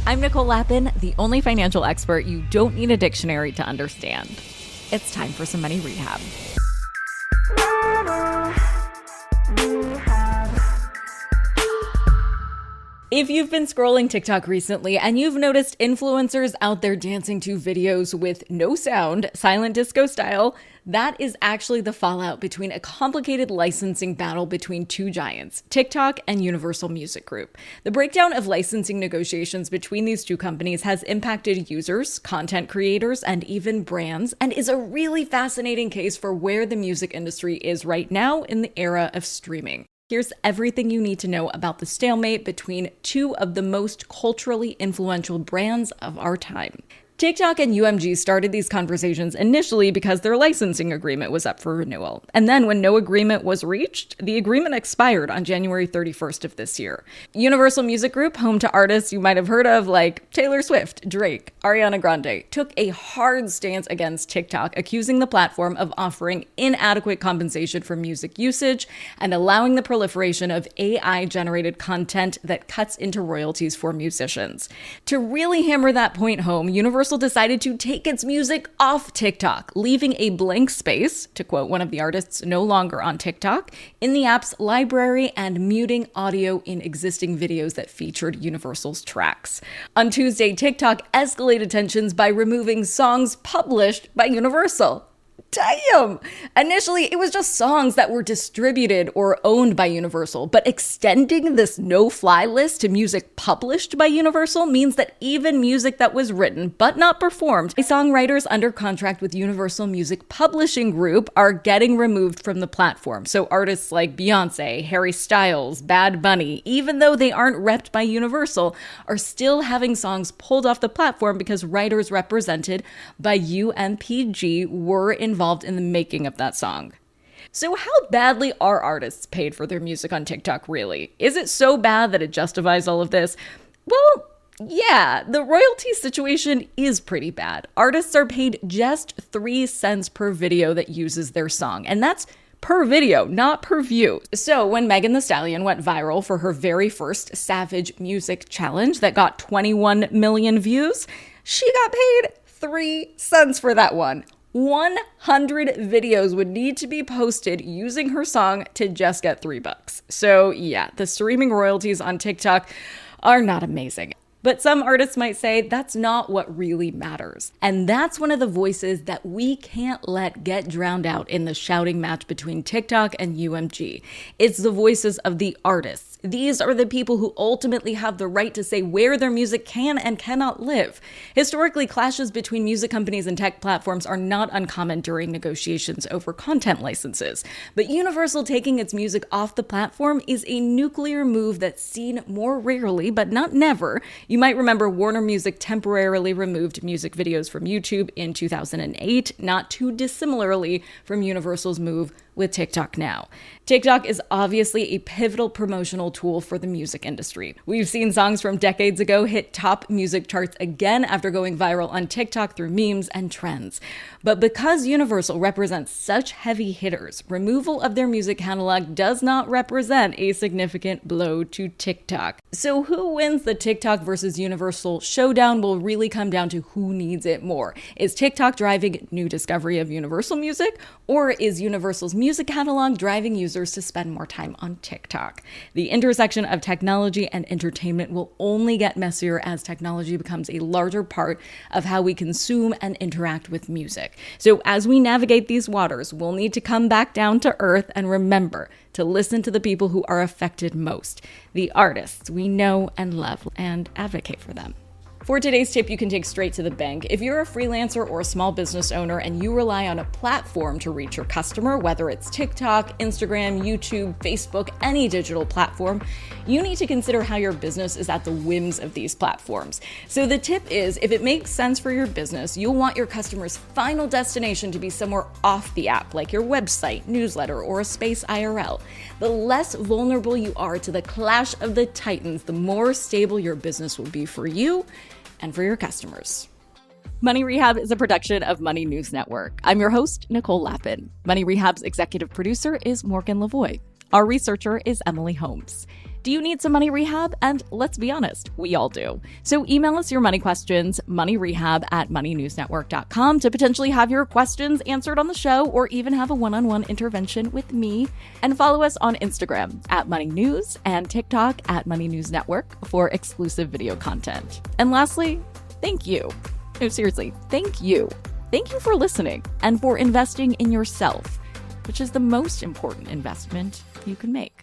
I'm Nicole Lappin, the only financial expert you don't need a dictionary to understand. It's time for some money rehab. If you've been scrolling TikTok recently and you've noticed influencers out there dancing to videos with no sound, silent disco style, that is actually the fallout between a complicated licensing battle between two giants, TikTok and Universal Music Group. The breakdown of licensing negotiations between these two companies has impacted users, content creators, and even brands, and is a really fascinating case for where the music industry is right now in the era of streaming. Here's everything you need to know about the stalemate between two of the most culturally influential brands of our time. TikTok and UMG started these conversations initially because their licensing agreement was up for renewal. And then when no agreement was reached, the agreement expired on January 31st of this year. Universal Music Group, home to artists you might have heard of like Taylor Swift, Drake, Ariana Grande, took a hard stance against TikTok, accusing the platform of offering inadequate compensation for music usage and allowing the proliferation of AI-generated content that cuts into royalties for musicians. To really hammer that point home, Universal decided to take its music off TikTok, leaving a blank space, to quote one of the artists no longer on TikTok, in the app's library and muting audio in existing videos that featured Universal's tracks. On Tuesday, TikTok escalated tensions by removing songs published by Universal. Damn! Initially, it was just songs that were distributed or owned by Universal, but extending this no-fly list to music published by Universal means that even music that was written but not performed by songwriters under contract with Universal Music Publishing Group are getting removed from the platform. So artists like Beyonce, Harry Styles, Bad Bunny, even though they aren't repped by Universal, are still having songs pulled off the platform because writers represented by UMPG were involved in the making of that song. So how badly are artists paid for their music on TikTok, really? Is it so bad that it justifies all of this? Well, yeah, the royalty situation is pretty bad. Artists are paid just 3 cents per video that uses their song, and that's per video, not per view. So when Megan Thee Stallion went viral for her very first Savage Music Challenge that got 21 million views, she got paid 3 cents for that one. 100 videos would need to be posted using her song to just get $3. So yeah, the streaming royalties on TikTok are not amazing. But some artists might say that's not what really matters. And that's one of the voices that we can't let get drowned out in the shouting match between TikTok and UMG. It's the voices of the artists. These are the people who ultimately have the right to say where their music can and cannot live. Historically, clashes between music companies and tech platforms are not uncommon during negotiations over content licenses. But Universal taking its music off the platform is a nuclear move that's seen more rarely, but not never. You might remember Warner Music temporarily removed music videos from YouTube in 2008, not too dissimilarly from Universal's move with TikTok now. TikTok is obviously a pivotal promotional tool for the music industry. We've seen songs from decades ago hit top music charts again after going viral on TikTok through memes and trends. But because Universal represents such heavy hitters, removal of their music catalog does not represent a significant blow to TikTok. So who wins the TikTok versus Universal showdown will really come down to who needs it more. Is TikTok driving new discovery of Universal music, or is Universal's music catalog driving users to spend more time on TikTok? The intersection of technology and entertainment will only get messier as technology becomes a larger part of how we consume and interact with music. So as we navigate these waters, we'll need to come back down to earth and remember to listen to the people who are affected most, the artists we know and love, and advocate for them. For today's tip you can take straight to the bank, if you're a freelancer or a small business owner and you rely on a platform to reach your customer, whether it's TikTok, Instagram, YouTube, Facebook, any digital platform, you need to consider how your business is at the whims of these platforms. So the tip is, if it makes sense for your business, you'll want your customer's final destination to be somewhere off the app, like your website, newsletter, or a space IRL. The less vulnerable you are to the clash of the titans, the more stable your business will be for you and for your customers. Money Rehab is a production of Money News Network. I'm your host, Nicole Lappin. Money Rehab's executive producer is Morgan Lavoie. Our researcher is Emily Holmes. Do you need some money rehab? And let's be honest, we all do. So email us your money questions, moneyrehab@moneynewsnetwork.com, to potentially have your questions answered on the show or even have a one-on-one intervention with me. And follow us on Instagram @moneynews and TikTok @moneynewsnetwork for exclusive video content. And lastly, thank you. No, seriously, thank you. Thank you for listening and for investing in yourself, which is the most important investment you can make.